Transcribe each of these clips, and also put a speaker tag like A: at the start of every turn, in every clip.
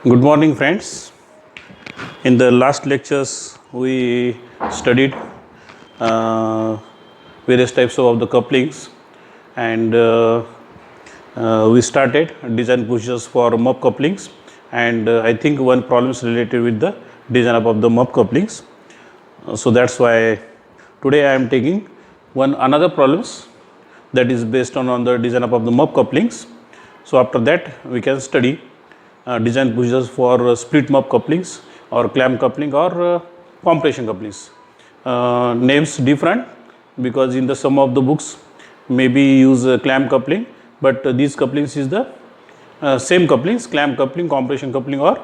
A: Good morning, friends. In the last lectures, we studied uh, various types of the couplings, and we started design procedures for MUP couplings. And I think one problem is related with the design of the MUP couplings. So that's why today I am taking another problems that is based on the design of the MUP couplings. So after that, we can study design procedures for split MUP couplings or clamp coupling or compression couplings. Names different because in the some of the books maybe use clamp coupling, but these couplings is the same couplings: clamp coupling, compression coupling, or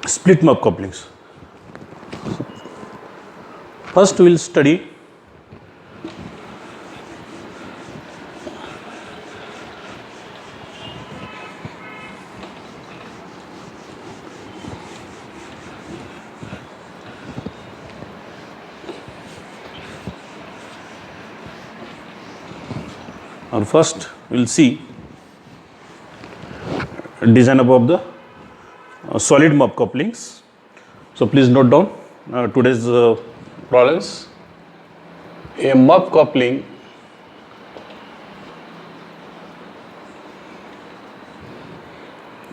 A: split MUP couplings. First, we will study first we will see design of the solid MUP couplings. So please note down today's problems. A MUP coupling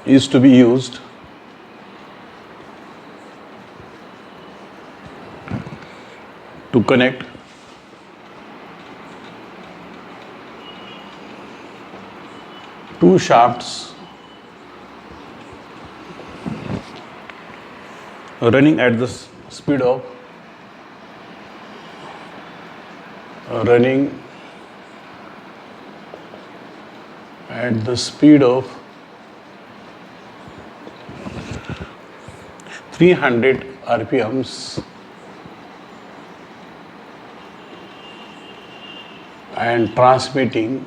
A: is to be used to connect two shafts running at the speed of 300 RPMs and transmitting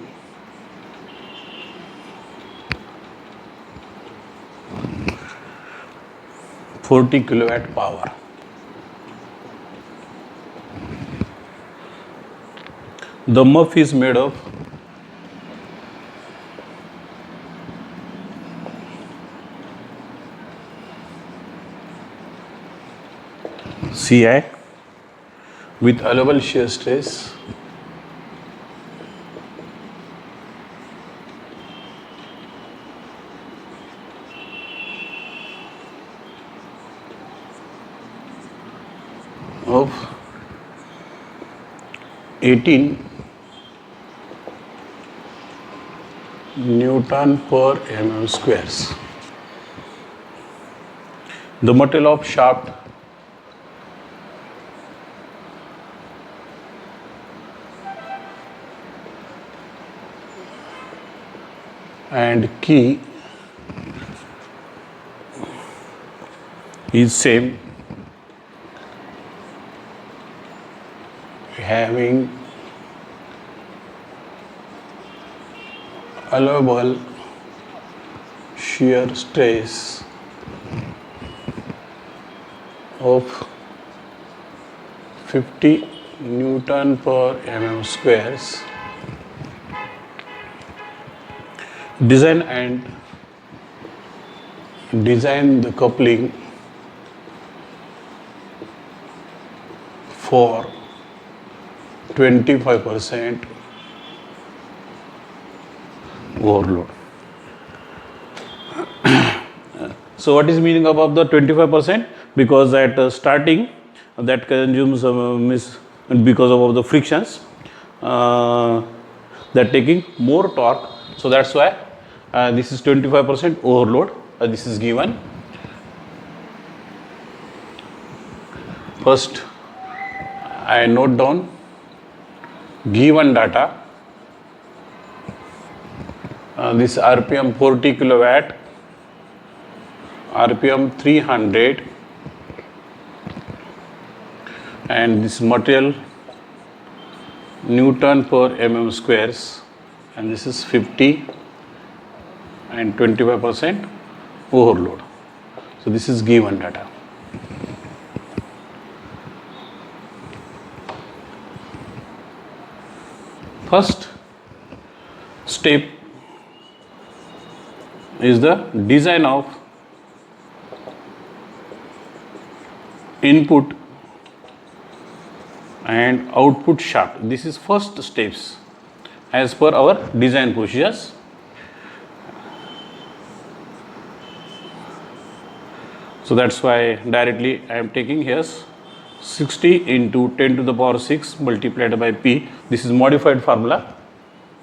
A: 40 kilowatt power. The MUP is made of CI with allowable shear stress of 18 Newton per mm squares. The material of shaft and key is same, having allowable shear stress of 50 Newton per mm squares. Design the coupling for 25% overload. So what is meaning about the 25%? Because at starting that consumes because of the frictions that taking more torque. So that's why this is 25% overload. This is given. First, I note down given data. This RPM 40 kilowatt, RPM 300, and this material Newton per mm squares, and this is 50 and 25% overload. So this is given data. First step is the design of input and output shaft. This is first steps as per our design procedures. So that's why directly I am taking here 60 into 10 to the power 6 multiplied by P. This is modified formula,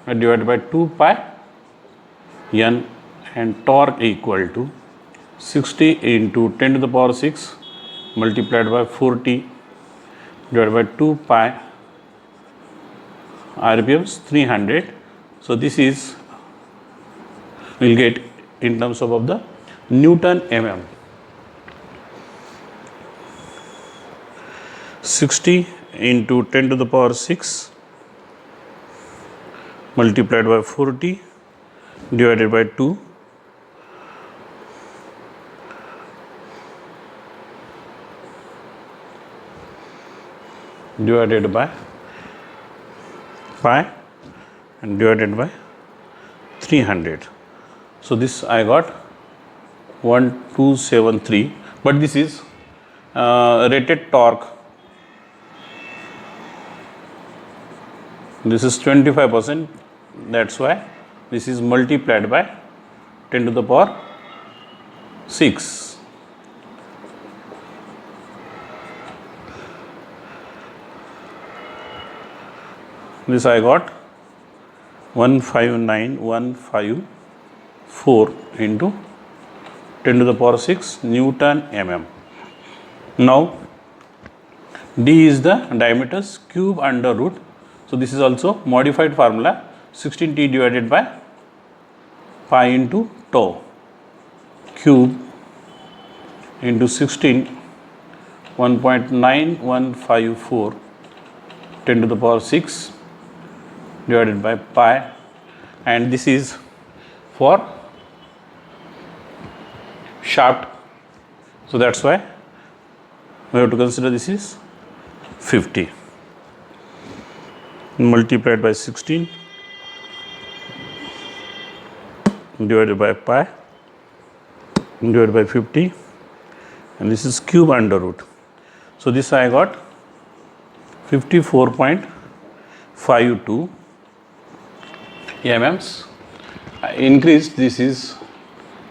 A: divided by 2 pi N, and torque equal to 60 into 10 to the power 6 multiplied by 40 divided by 2 pi RPMs 300. So this is, we will get in terms of the Newton mm. 60 into 10 to the power 6 multiplied by 40 divided by 2 divided by pi and divided by 300. So this I got 1273, but this is rated torque. This is 25%, that's why this is multiplied by 10 to the power 6. This I got 159,154 into 10 to the power 6 Newton mm. Now D is the diameter's cube under root. So this is also modified formula, 16T divided by pi into tau cube into 16 1.9154 10 to the power 6 divided by pi, and this is for shaft. So that's why we have to consider this is 50 multiplied by 16 divided by pi divided by 50, and this is cube under root. So this I got 54.52 mm's. I increased, this is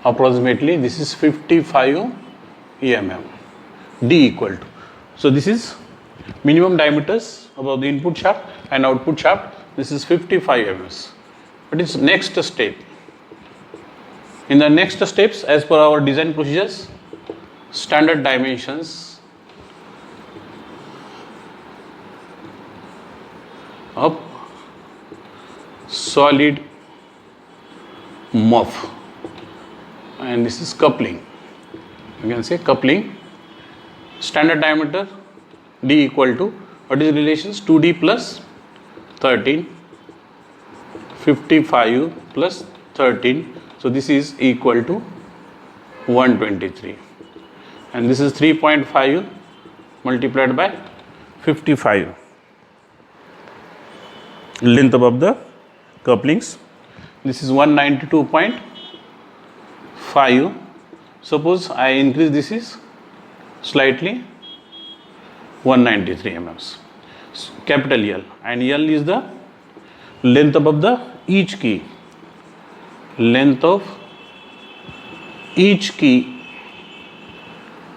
A: approximately, this is 55 mm. D equal to, so this is minimum diameters above the input shaft and output shaft. This is 55 mm. But it's next step. In the next steps, as per our design procedures, standard dimensions of solid muff, and this is coupling. You can say coupling. Standard diameter D equal to, what is the relations? 2D plus 13, 55 plus 13. So this is equal to 123, and this is 3.5 multiplied by 55. Length above the couplings. This is 192.5. Suppose I increase, this is slightly 193 mm. Capital L, and L is the length above the each key. Length of each key,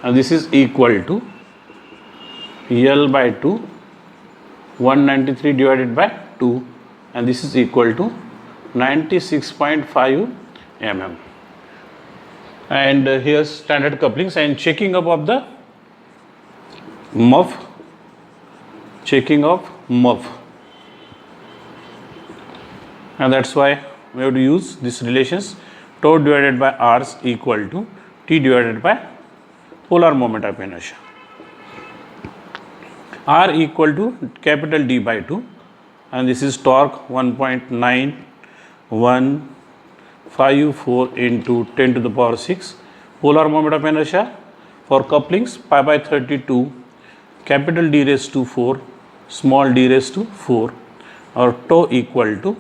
A: and this is equal to L by 2, 193 divided by 2, and this is equal to 96.5 mm. And here's standard couplings, and checking up of the muff, checking of muff, and that's why we have to use these relations. Tau divided by R is equal to T divided by polar moment of inertia. R equal to capital D by 2, and this is torque 1.9154 into 10 to the power 6. Polar moment of inertia for couplings pi by 32, capital D raised to 4, small d raised to 4, or tau equal to,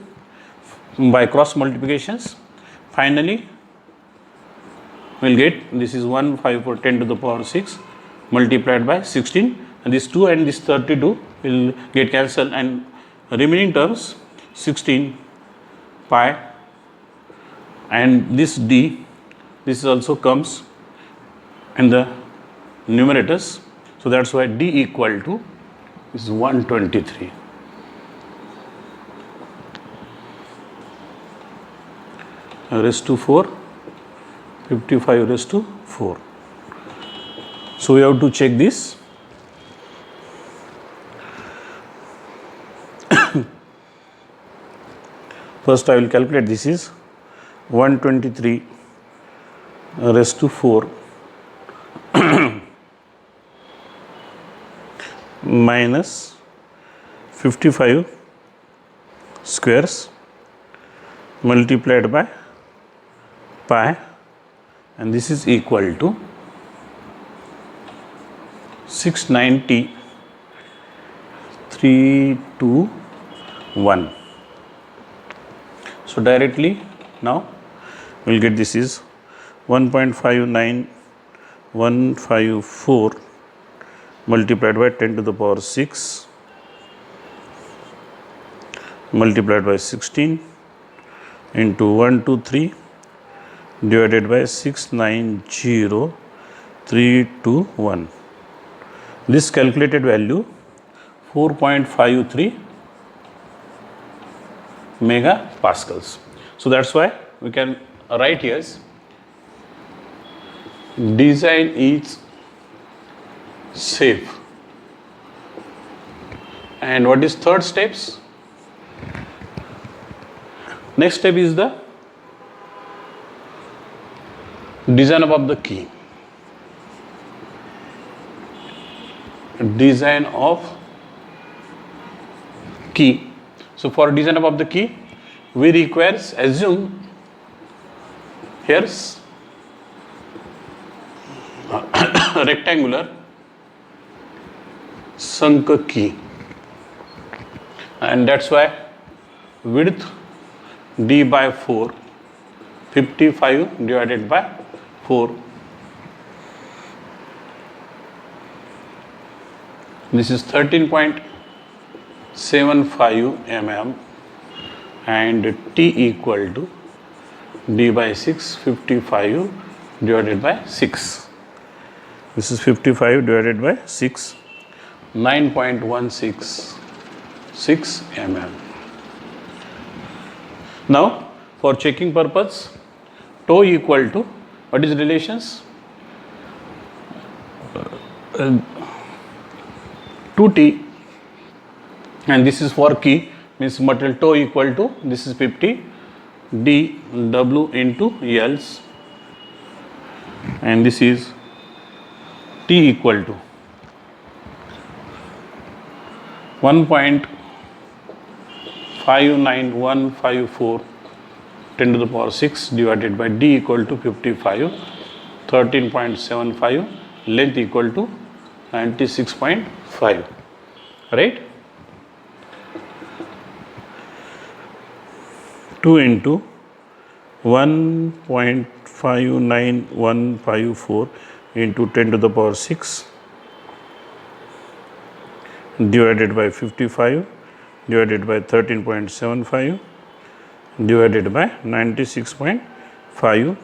A: by cross multiplications, finally we'll get this is 154 10 to the power 6 multiplied by 16, and this 2 and this 32 will get cancelled, and remaining terms 16 pi, and this d, this also comes in the numerators, so that's why d equal to is 123. Raised to 4, 55 raised to 4. So we have to check this. First I will calculate. This is 123 raised to 4 minus 55 squares multiplied by pi, and this is equal to 690 321. So directly now we will get this is 1.59154 multiplied by 10 to the power 6 multiplied by 16 into 123 divided by 690,321. This calculated value 4.53 megapascals. So that's why we can write here design is safe. And what is third steps? Next step is the design of the key. Design of key. So for design of the key, we require, assume here's rectangular sunk key, and that's why width d by 4, 55 divided by 4. This is 13.75 mm, and t equal to d by 6, 55 divided by 6. This is 55 divided by 6, 9.166 mm. Now for checking purpose, tau equal to, what is relations? 2t, and this is for key, means material tau equal to, this is 50 d w into L's, and this is t equal to 1.59154 10 to the power 6 divided by d equal to 55, 13.75, length equal to 96.5, right? 2 into 1.59154 into 10 to the power 6 divided by 55 divided by 13.75 divided by 96.5,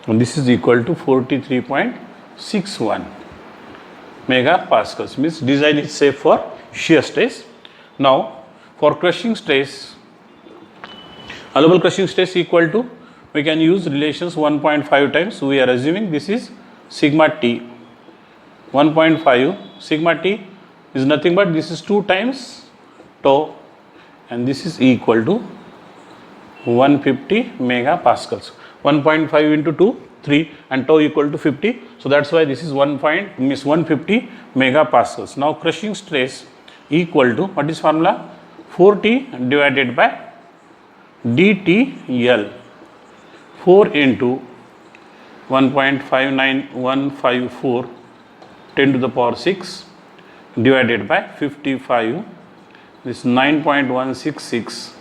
A: and this is equal to 43.61 megapascals, means design is safe for shear stress. Now for crushing stress, allowable crushing stress equal to, we can use relations 1.5 times, we are assuming this is sigma t. 1.5 sigma t is nothing but this is 2 times tau, and this is equal to 150 megapascals. 1.5 into 2, 3, and tau equal to 50. So that's why this is 150 megapascals. Now crushing stress equal to, what is formula? 4t divided by dTL, 4 into 1.59154 10 to the power 6 divided by 55, this 9.166,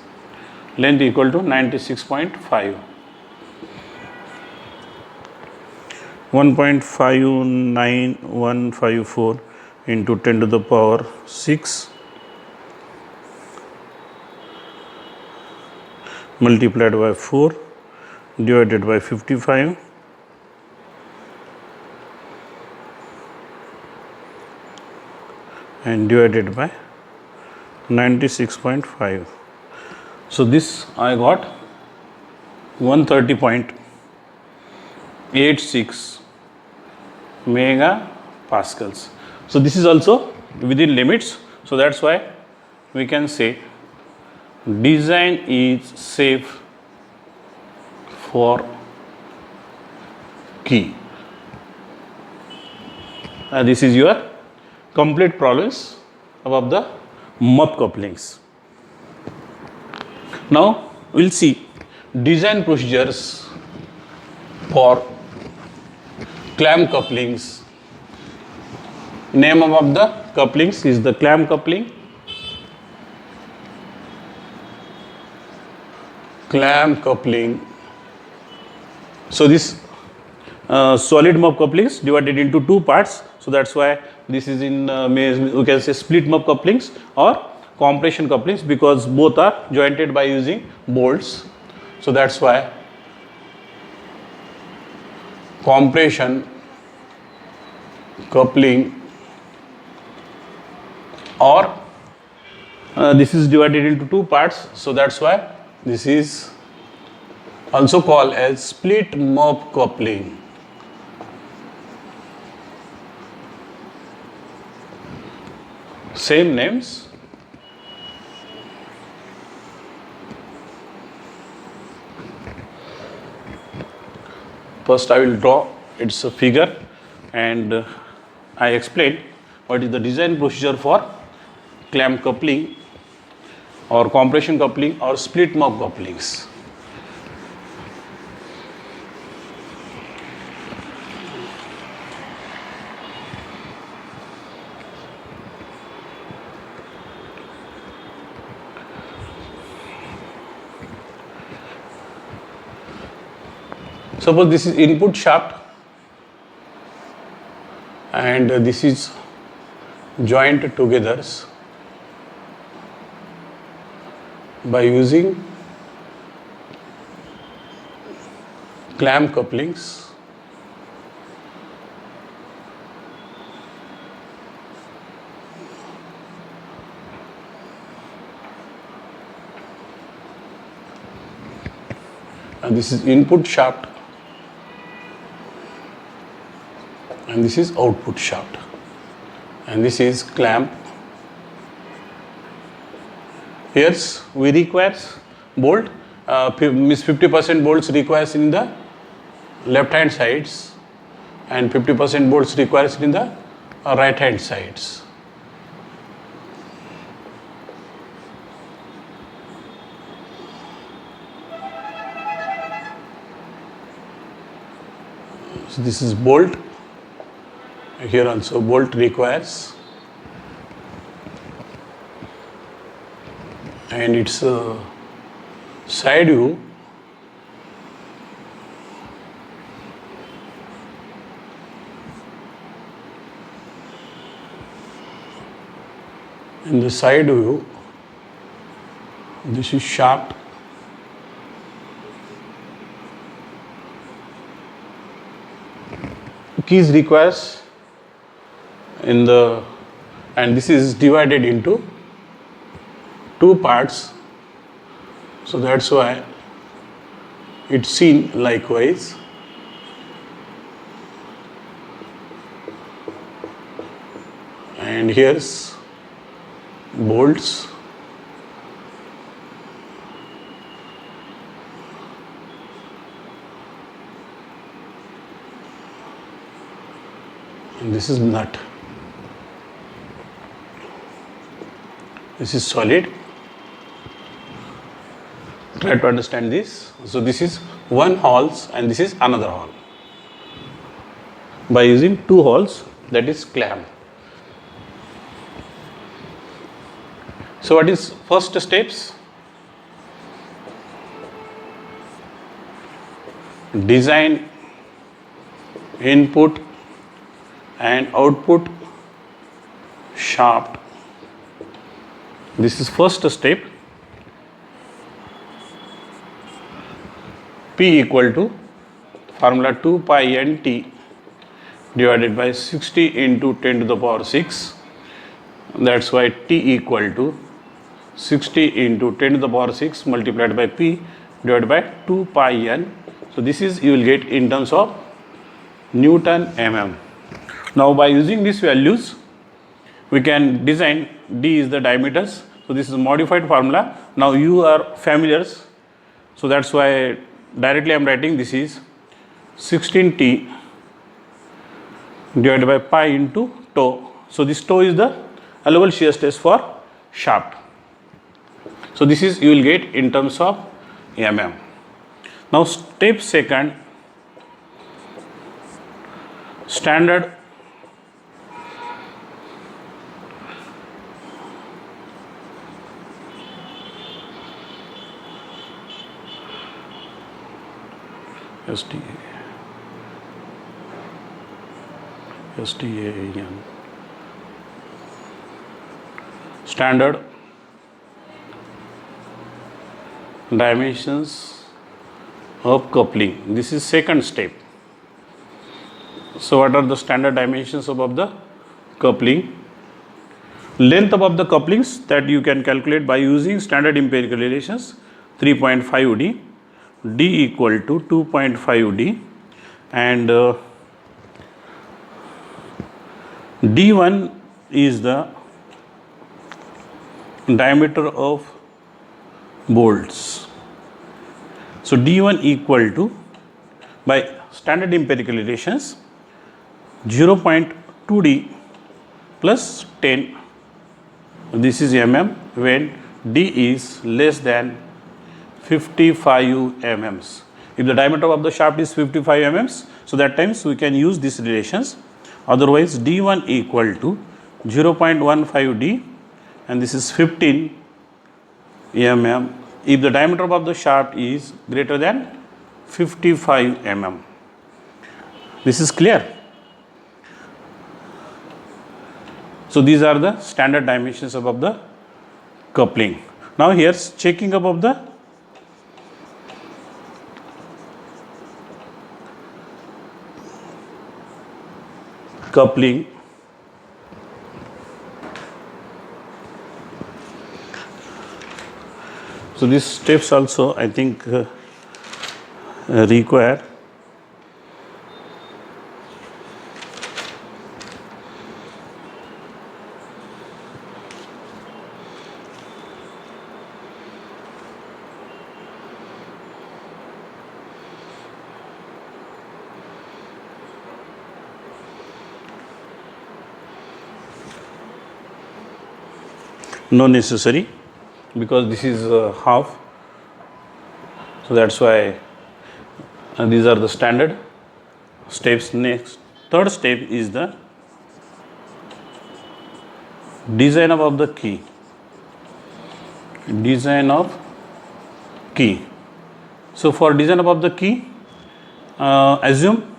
A: length equal to 96.5. 1.59154 into 10 to the power 6 multiplied by 4 divided by 55 and divided by 96.5. So this I got 130.86 megapascals. So this is also within limits. So that's why we can say design is safe for key. This is your complete problems about the MUP couplings. Now we'll see design procedures for clamp couplings. Name of the couplings is the clamp coupling, clamp coupling. So this solid MUP couplings divided into two parts. So that's why this is in we can say split MUP couplings or compression couplings, because both are jointed by using bolts. So that's why compression coupling, or this is divided into two parts. So that's why this is also called as split MUP coupling. Same names. First I will draw its a figure and I explain what is the design procedure for clamp coupling or compression coupling or split MUP couplings. Suppose this is input shaft and this is joined together by using clamp couplings. And this is input shaft and this is output shaft, and this is clamp. Here we require bolt, means 50% bolts requires in the left hand sides and 50% bolts requires in the right hand sides. So this is bolt. Here also bolt requires, and it's a side view. In the side view, this is shaft. Keys requires in the, and this is divided into two parts. So that's why it's seen likewise. And here's bolts. And this is nut. This is solid. Try to understand this. So this is one holes and this is another hole. By using two holes, that is clamp. So what is first steps? Design input and output shaft. This is first step. P equal to formula 2 pi n t divided by 60 into 10 to the power 6. That's why t equal to 60 into 10 to the power 6 multiplied by p divided by 2 pi n. So this is you will get in terms of Newton mm. Now by using these values we can design d is the diameters. So this is a modified formula. Now you are familiar, so that's why directly I am writing this is 16t divided by pi into tau. So this tau is the allowable shear stress for shaft. So this is you will get in terms of mm. Now step second, standard STAN standard dimensions of coupling. This is second step. So what are the standard dimensions above the coupling? Length above the couplings that you can calculate by using standard empirical relations 3.5 d, d equal to 2.5 d, and d1 is the diameter of bolts. So d1 equal to, by standard empirical relations, 0.2d plus 10. This is mm when d is less than 55 mm. If the diameter of the shaft is 55 mm, so that times we can use these relations. Otherwise d1 equal to 0.15 d, and this is 15 mm if the diameter of the shaft is greater than 55 mm. This is clear. So these are the standard dimensions above the coupling. Now here's checking above the coupling. So these steps also I think require no necessary, because this is half, so that's why these are the standard steps. Next, third step is the design of the key. Design of key. So for design of the key, assume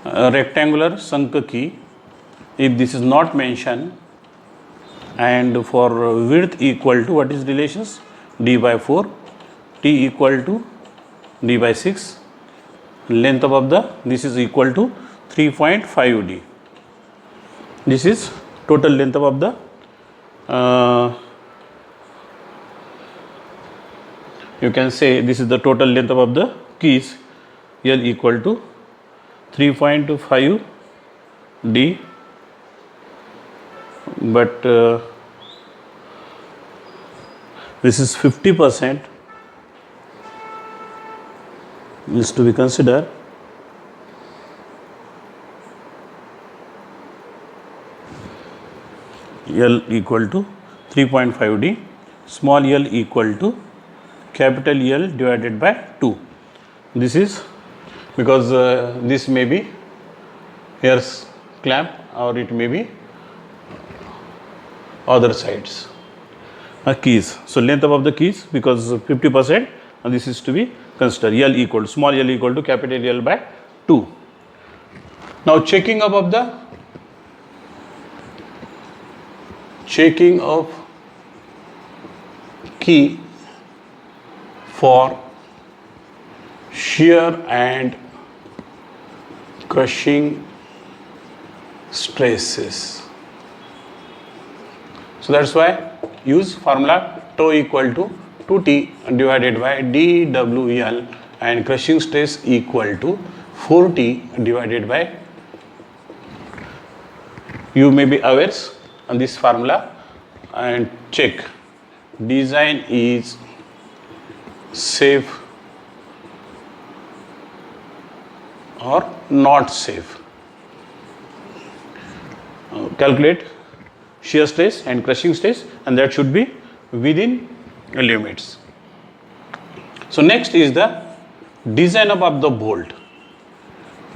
A: a rectangular sunk key if this is not mentioned, and for width equal to, what is relations, d by 4, t equal to d by 6, length above the, this is equal to 3.5 d. This is total length above the you can say this is the total length above the keys, L equal to 3.5 d, but this is 50% is to be considered. L equal to 3.5 d, small l equal to capital L divided by 2. This is because this may be here's clamp, or it may be other sides keys. So length above the keys, because 50%, and this is to be consider L equal to small l equal to capital L by 2. Now checking of key for shear and crushing stresses. So that's why use formula tau equal to 2T divided by dWL and crushing stress equal to 4T divided by, you may be aware on this formula, and check design is safe or not safe. Calculate shear stress and crushing stress, and that should be within limits. So next is the design of the bolt.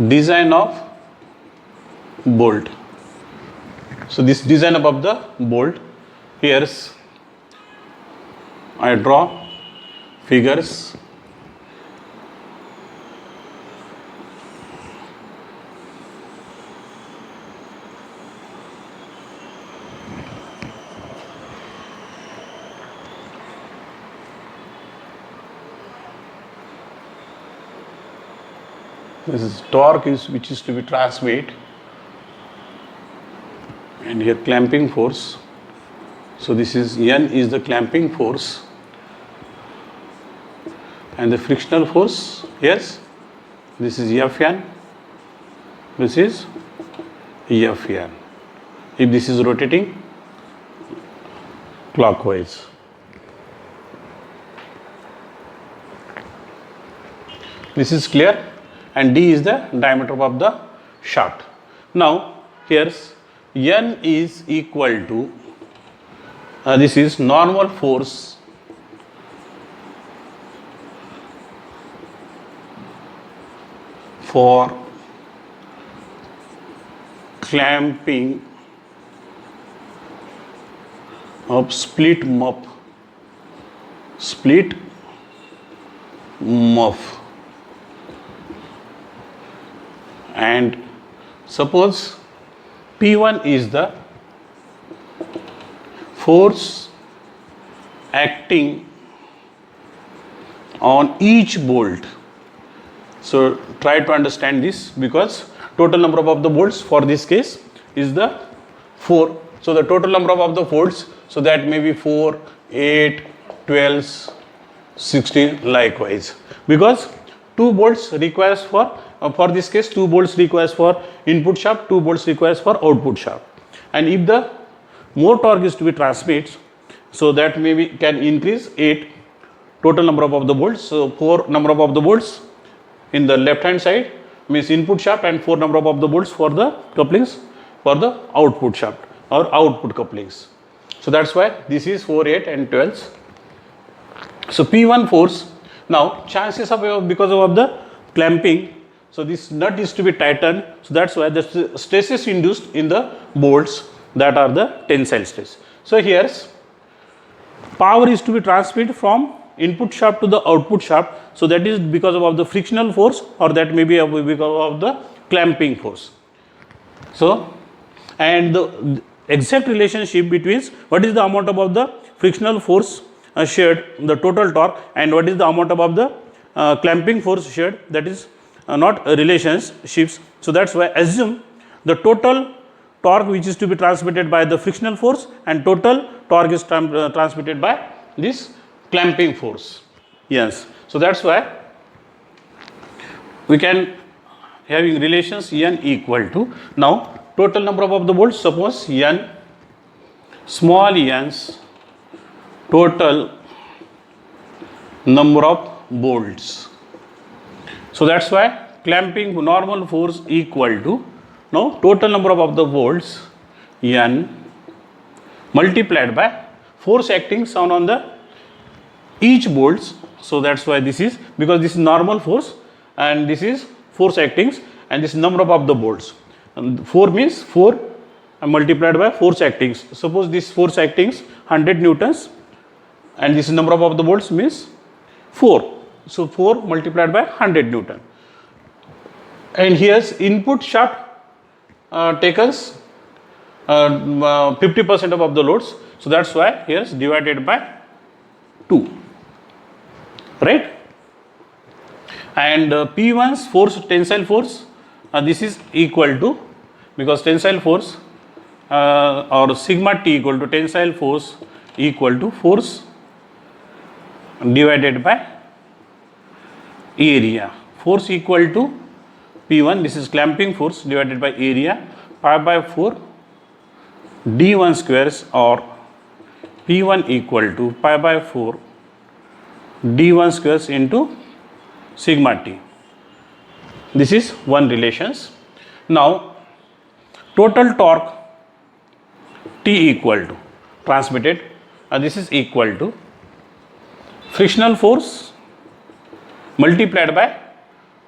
A: Design of bolt. So this design of the bolt, here's I draw figures. This is torque which is to be transmit, and here clamping force. So this is N is the clamping force, and the frictional force, yes, this is Fn, this is Fn, if this is rotating clockwise. This is clear, and D is the diameter of the shaft. Now here's N is equal to, this is normal force for clamping of split muff, and suppose P1 is the force acting on each bolt. So try to understand this, because total number of the bolts for this case is the 4. So the total number of the bolts, so that may be 4, 8, 12, 16 likewise, because 2 bolts requires for this case 2 bolts requires for input shaft, 2 bolts requires for output shaft. And if the more torque is to be transmitted, so that maybe can increase 8 total number of the bolts. So 4 number of the bolts in the left hand side means input shaft, and 4 number of the bolts for the couplings for the output shaft or output couplings. So that's why this is 4, 8 and 12. So P1 force. Now chances of, because of the clamping, so this nut is to be tightened, so that's why the stress is induced in the bolts, that are the tensile stress. So here's power is to be transmitted from input shaft to the output shaft, so that is because of the frictional force, or that may be because of the clamping force. So, and the exact relationship between what is the amount of the frictional force shared, the total torque, and what is the amount of the clamping force shared, that is not relationships. So that's why assume the total torque which is to be transmitted by the frictional force, and total torque is transmitted by this clamping force. Yes. So that's why we can having relations N equal to, now total number of the bolts, suppose N, small n's total number of bolts. So that's why clamping normal force equal to, now total number of the bolts N multiplied by force acting on the each bolts. So that's why this is, because this is normal force and this is force actings, and this number of the bolts. And 4 means 4 multiplied by force actings. Suppose this force actings 100 newtons, and this number of the bolts means 4. So 4 multiplied by 100 Newton. And here's input shaft takes 50% of the loads. So that's why here's divided by 2, right? And P1's force, tensile force, this is equal to, because tensile force or sigma T equal to tensile force equal to force divided by area. Force equal to P1, this is clamping force divided by area, pi by 4 d1 squares, or P1 equal to pi by 4 d1 squares into sigma T. This is one relations. Now total torque T equal to transmitted, this is equal to frictional force multiplied by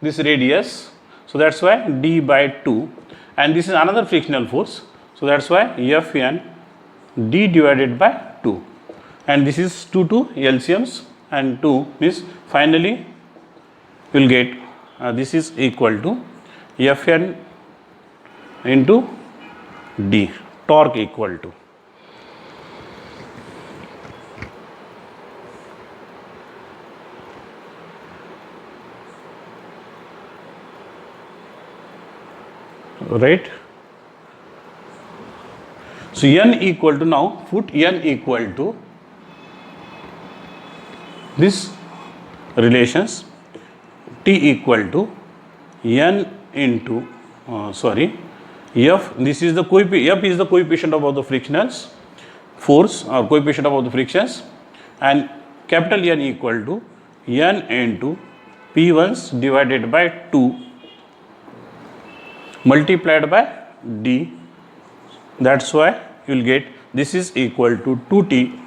A: this radius, so that's why d by 2, and this is another frictional force, so that's why Fn d divided by 2, and this is 2 LCMs, and 2 means finally you will get this is equal to Fn into d, torque equal to. Right. So N equal to, now put N equal to this relations, T equal to N into F, this is the F is the coefficient of the frictions force or coefficient of the frictions, and capital N equal to N into P1's divided by 2 multiplied by d, that's why you will get this is equal to 2T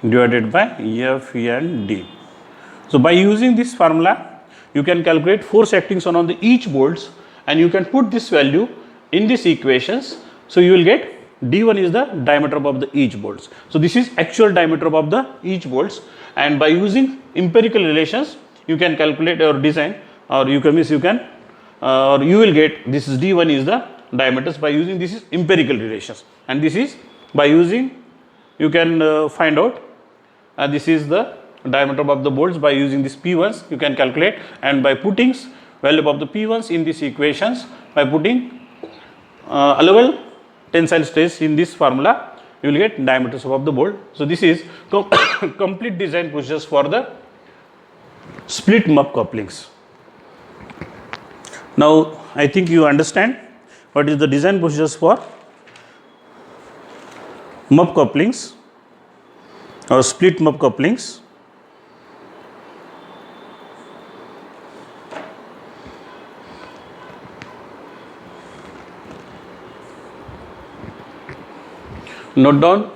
A: divided by Fn d. So by using this formula you can calculate force acting on the each bolts, and you can put this value in these equations. So you will get d1 is the diameter of the each bolts. So this is actual diameter of the each bolts, and by using empirical relations you can calculate or design, or you can or you will get this is d1 is the diameters by using this is empirical relations, and this is by using you can find out this is the diameter of the bolts by using this P1s you can calculate, and by putting value of the P1s in these equations, by putting allowable tensile stress in this formula, you will get diameters of the bolt. So this is complete design procedures for the split MUP couplings. Now I think you understand what is the design procedures for MUP couplings or split MUP couplings. Note down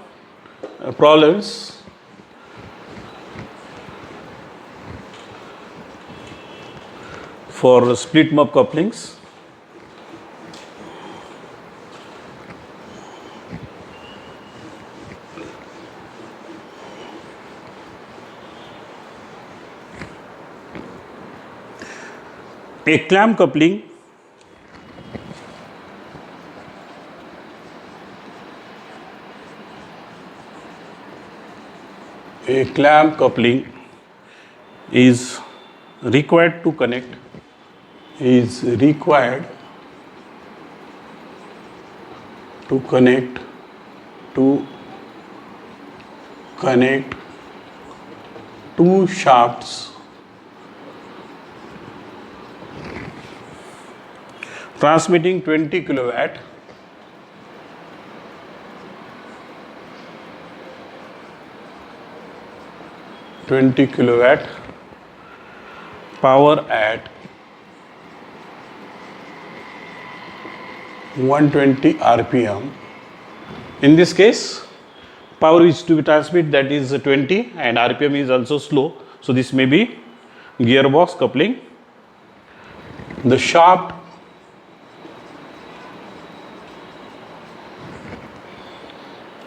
A: problems. For split MUP couplings. A clamp coupling is required to connect two shafts transmitting 20 kilowatt power at 120 RPM. In this case, power is to be transmitted, that is 20, and RPM is also slow. So this may be gearbox coupling. The shaft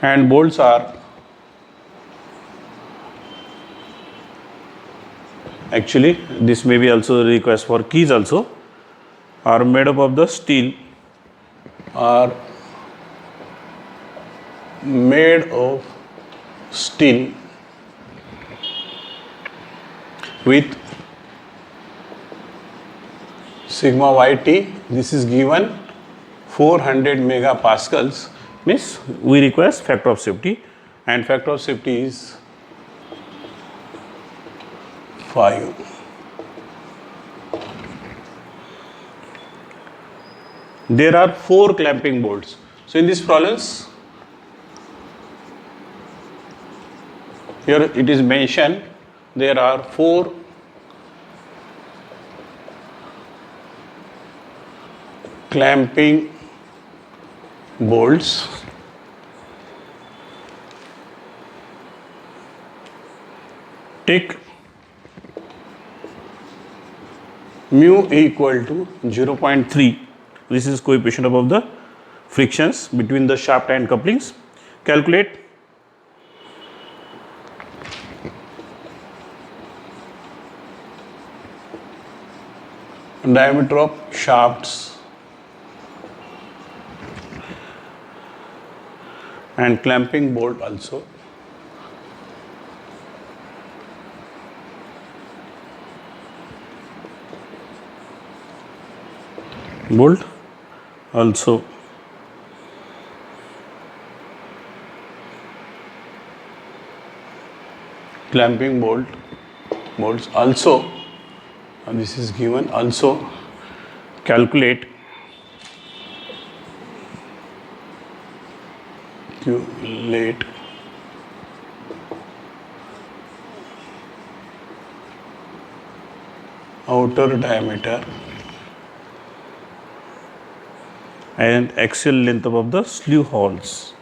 A: and bolts are actually this may be also request for keys also, are made up of the steel, are made of steel with sigma yt, this is given 400 megapascals, means we require factor of safety, and factor of safety is 5. There are 4 clamping bolts. So in this problems, here it is mentioned there are 4 clamping bolts. Take mu equal to 0.3. This is coefficient of the frictions between the shaft and couplings. Calculate diameter of shafts and clamping bolt also. Bolt also. Clamping bolts also, and this is given also. Calculate outer diameter and axial length of the slew holes,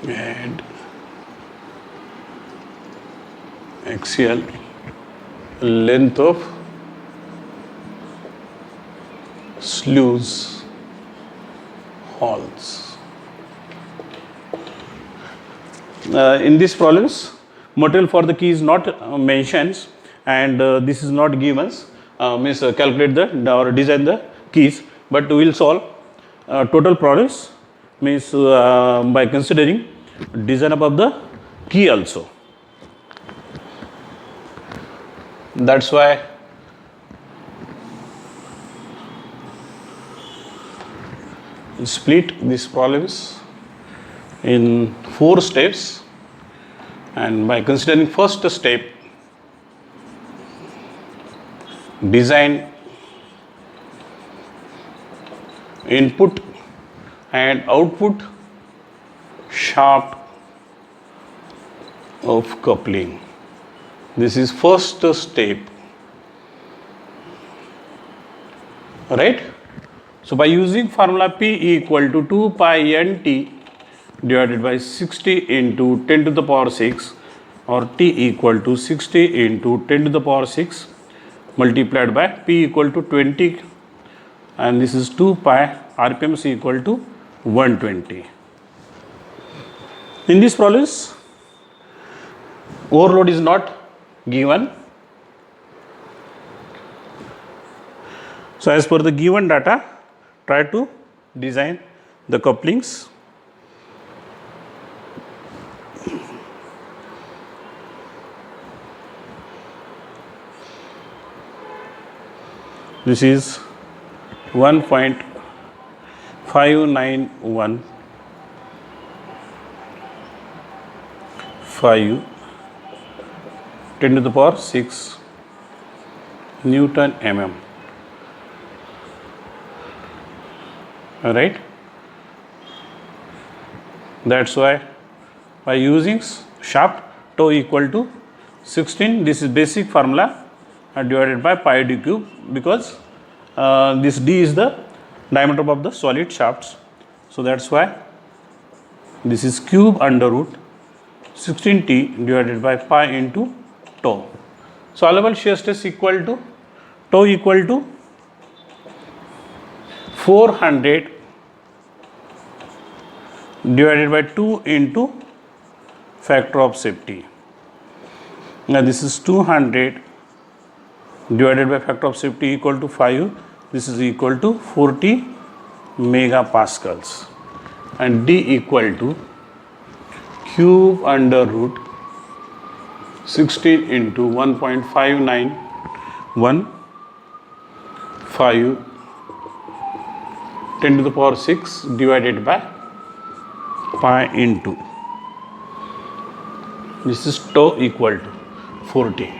A: and axial length of slews holes. In these problems, material for the key is not mentioned, and this is not given. Means calculate the or design the keys, but we will solve total problems, means by considering design of the key also. That's why split these problems in 4 steps, and by considering first step, design, input and output shaft of coupling. This is first step, right? So by using formula P equal to 2 pi nt divided by 60 into 10 to the power 6, or T equal to 60 into 10 to the power 6 multiplied by P equal to 20, and this is 2 pi, RPMs equal to 120. In these problems, overload is not given. So as per the given data, try to design the couplings. This is 1.591 10 to the power 6 Newton mm. Alright. That's why by using shaft tau equal to 16, this is basic formula, divided by pi d cube, because this d is the diameter of the solid shafts. So that's why this is cube under root 16t divided by pi into tau. Soluble shear stress equal to tau equal to 400 divided by 2 into factor of safety. Now this is 200 divided by factor of safety equal to 5. This is equal to 40 megapascals, and D equal to cube under root 16 into 1.5915 10 to the power 6 divided by pi into, this is tau equal to 40.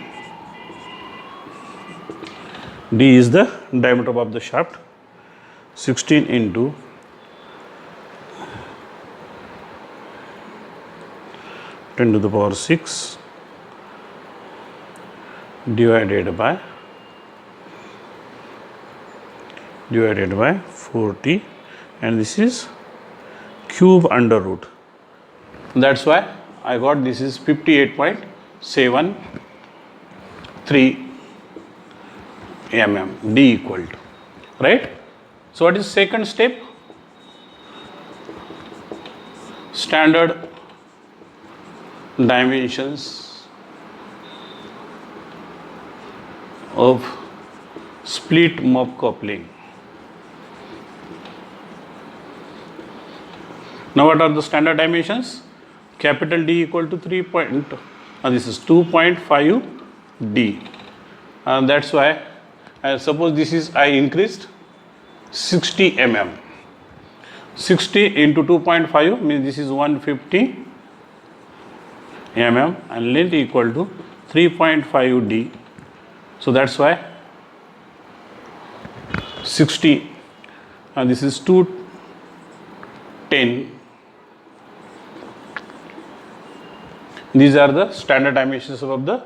A: D is the diameter of the shaft. 16 into 10 to the power 6 divided by 40, and this is cube under root. That's why I got this is 58.73 mm. D equal to, right? So what is second step? Standard dimensions of split mop coupling. Now what are the standard dimensions? Capital D equal to 3 point, this is 2.5 D. That's why suppose this is I increased 60 mm. 60 into 2.5 means this is 150 mm, and length equal to 3.5 D. So that's why 60, and this is 210. These are the standard dimensions of the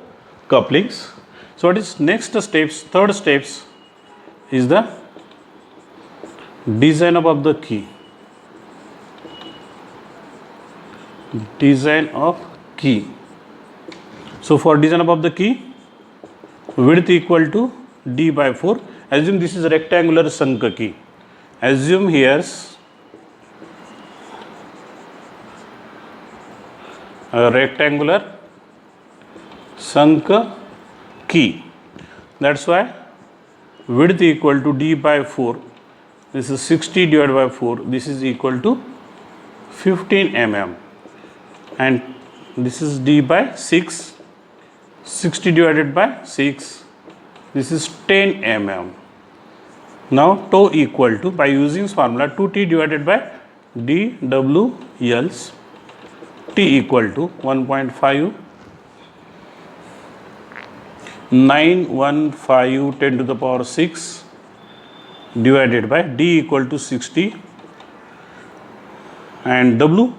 A: couplings. So what is next steps? Third steps is the design of the key. Design of key. So for design of the key, width equal to D by 4. Assume this is a rectangular Sankhya key. Assume here a rectangular Sankhya key. That's why width equal to D by 4. This is 60 divided by 4. This is equal to 15 mm. And this is D by 6. 60 divided by 6. This is 10 mm. Now tau equal to, by using formula 2T divided by dWLs, T equal to 1.5 915 10 to the power 6 divided by D equal to 60, and W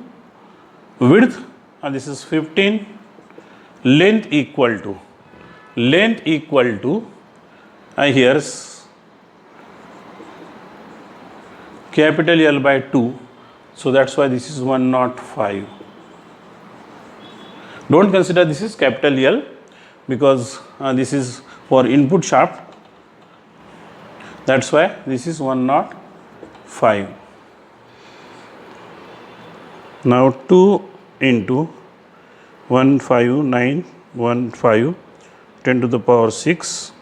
A: width, this is 15, length equal to here's capital L by 2, so that's why this is 105. Don't consider this is capital L because this is for input shaft, that's why this is 105. Now 2 into 15915 10 to the power 6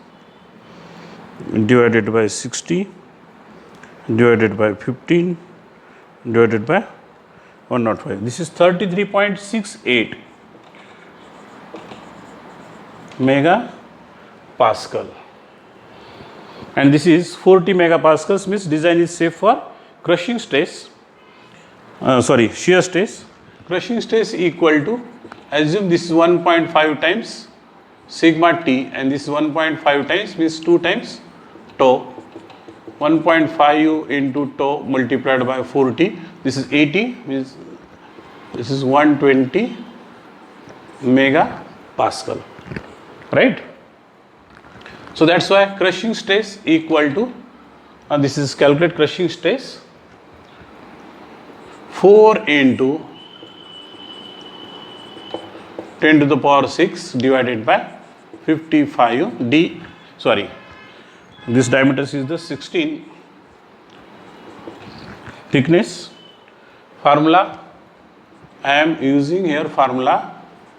A: divided by 60 divided by 15 divided by 105. This is 33.68 megapascal, and this is 40 megapascals, means design is safe for crushing stress, shear stress. Crushing stress equal to, assume this is 1.5 times sigma T, and this is 1.5 times means 2 times tau. 1.5 into tau multiplied by 40, this is 80, means this is 120 megapascal, right? So that's why crushing stress equal to, this is calculate crushing stress, 4 into 10 to the power 6 divided by 55 D, this diameter is the 16, thickness. Formula, I am using here formula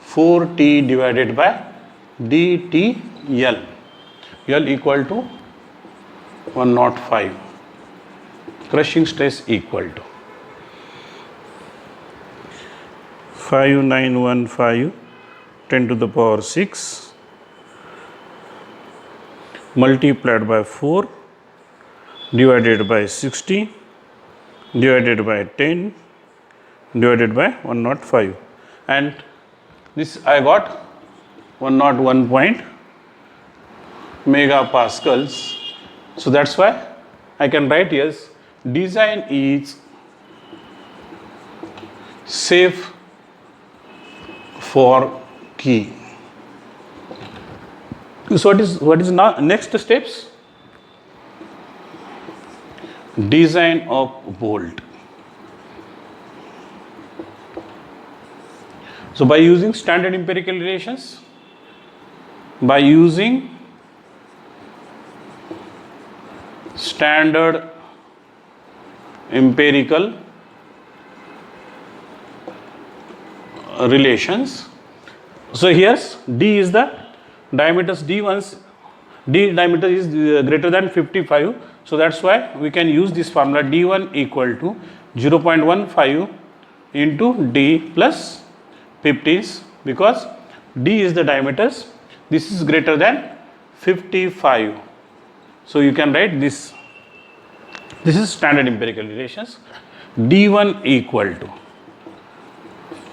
A: 4T divided by DTL, L equal to 105, crushing stress equal to 5915 10 to the power 6 multiplied by 4 divided by 60 divided by 10 divided by 105, and this I got 101 point megapascals. So that's why I can write as design is safe for key. So what is now next steps? Design of bolt. So by using standard empirical relations, by using standard empirical relations. So here's D is the diameters, D diameter is greater than 55. So that's why we can use this formula D1 equal to 0.15 into D plus 50s, because D is the diameters, this is greater than 55. So you can write this. This is standard empirical relations. D1 equal to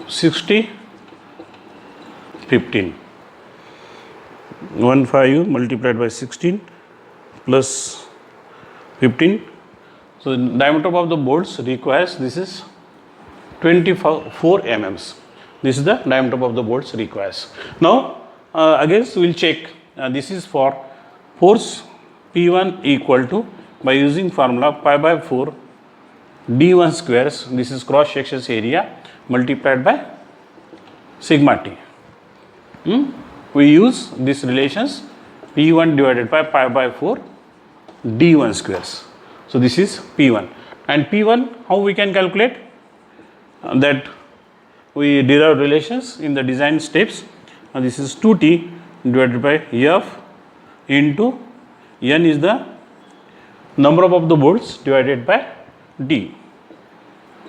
A: 60 15, 15 multiplied by 16 plus 15. So the diameter of the bolts requires, this is 24 mm. This is the diameter of the bolts requires. Now again we will check, this is for force P1 equal to, by using formula pi by 4 D1 squares, this is cross section area, multiplied by sigma t. We use these relations P1 divided by pi by 4 D1 squares. So this is P1, and P1 how we can calculate? That we derive relations in the design steps, and this is 2T divided by F into N is the number of the bolts divided by D,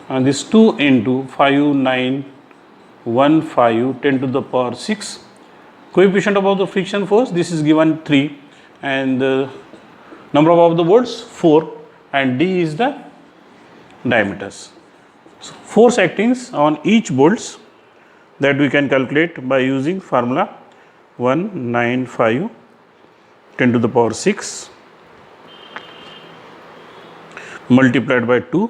A: and this 2 into 5915 10 to the power 6. Coefficient of the friction force, this is given 3, and the number of the bolts 4, and D is the diameters. So force acting on each bolts, that we can calculate by using formula 195 10 to the power 6 multiplied by 2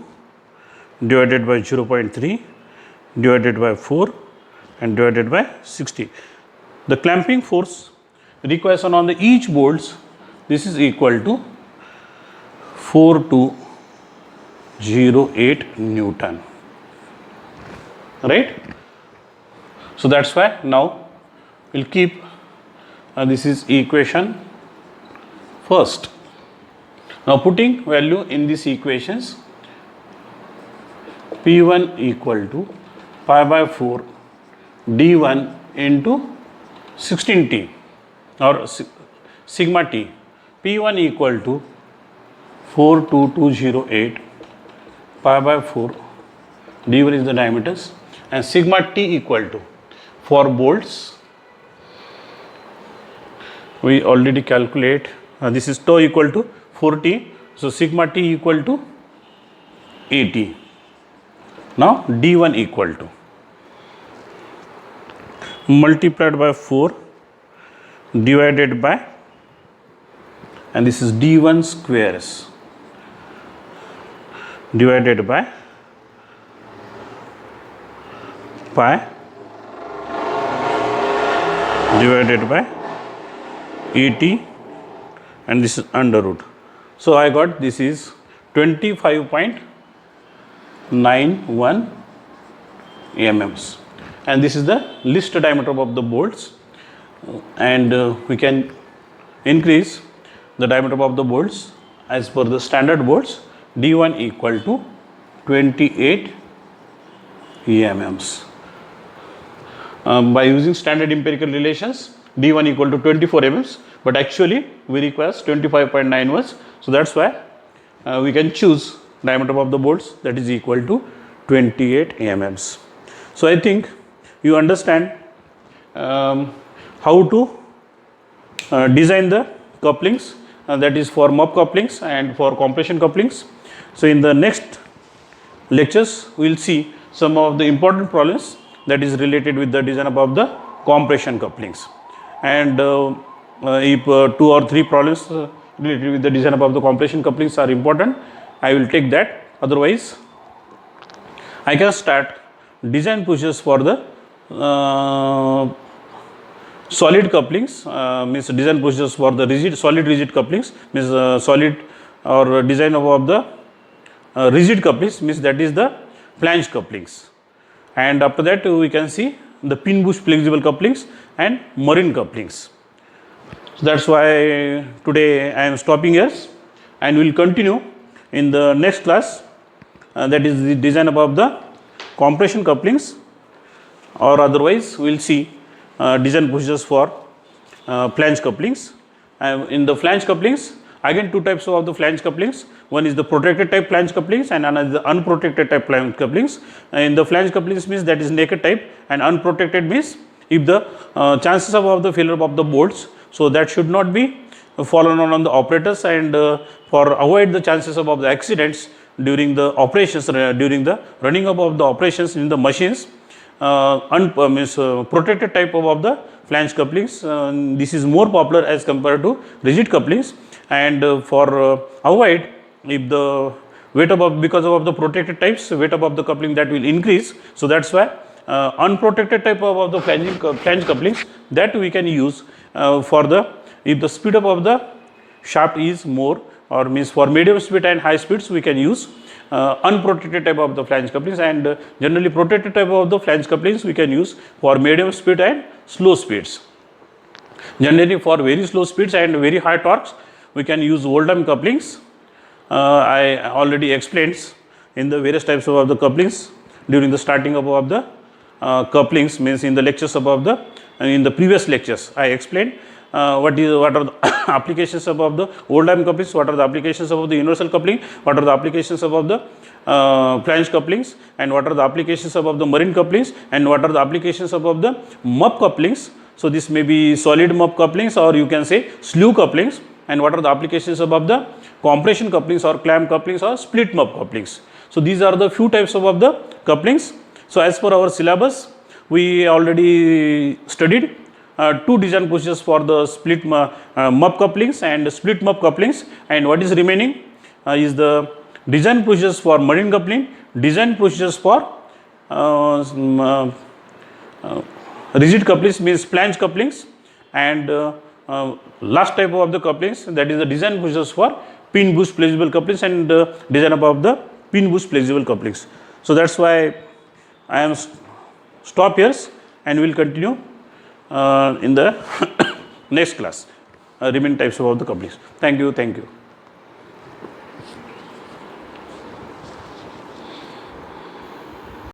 A: divided by 0.3 divided by 4 and divided by 60. The clamping force requires on the each bolts, this is equal to 4208 Newton, right? So that's why now we'll keep this is equation first. Now putting value in these equations, P1 equal to pi by 4 D1 into 16T or sigma T. P1 equal to 42208 pi by 4 D1 is the diameters, and sigma T equal to, for bolts we already calculate, this is tau equal to 4T, so sigma T equal to 80. Now D1 equal to multiplied by 4 divided by, and this is D1 squares divided by pi divided by 80, and this is under root. So I got this is 25.91 mm, and this is the least diameter of the bolts, and we can increase the diameter of the bolts as per the standard bolts. D1 equal to 28 mm. By using standard empirical relations, D1 equal to 24 mm, but actually we require 25.9 volts. So that's why we can choose diameter of the bolts that is equal to 28 mm. So I think you understand how to design the couplings, that is for MUP couplings and for compression couplings. So in the next lectures we will see some of the important problems that is related with the design of the compression couplings, and if 2 or 3 problems related with the design of the compression couplings are important, I will take that. Otherwise I can start design procedures for the solid couplings, means design procedures for the solid rigid couplings, means solid or design of the rigid couplings, means that is the flange couplings, and after that we can see the pin bush flexible couplings and marine couplings. So that's why today I am stopping here, and we will continue in the next class, that is the design of the compression couplings, or otherwise we will see design procedures for flange couplings. In the flange couplings, again 2 types of the flange couplings. One is the protected type flange couplings and another the unprotected type flange couplings. In the flange couplings means that is naked type, and unprotected means if the chances of the failure of the bolts, so that should not be fallen on the operators, and for avoid the chances of the accidents during the operations, during the running up of the operations in the machines, protected type of the flange couplings, this is more popular as compared to rigid couplings, and for avoid if the weight of because of the protected types, weight of the coupling that will increase. So that's why unprotected type of the flange couplings that we can use for the if the speed up of the shaft is more, or means for medium speed and high speeds we can use unprotected type of the flange couplings, and generally protected type of the flange couplings we can use for medium speed and slow speeds. Generally for very slow speeds and very high torques we can use Oldham couplings. I already explained in the various types of the couplings during the starting of the couplings, means in the lectures above the in the previous lectures I explained what are the applications of the Oldham couplings, what are the applications of the universal coupling, what are the applications of the flange couplings, and what are the applications of the marine couplings, and what are the applications of the MUP couplings. So this may be solid MUP couplings, or you can say slew couplings, and what are the applications of the compression couplings or clamp couplings or split MUP couplings. So these are the few types of the couplings. So as per our syllabus, we already studied 2 design procedures for the split MUP couplings and split MUP couplings, and what is remaining is the design procedures for marine coupling, design procedures for rigid couplings, means flange couplings, and last type of the couplings, that is the design procedures for pin bush flexible couplings and design of the pin bush flexible couplings. So that's why I am stop here, and we will continue in the next class remaining types of the couplings. Thank you.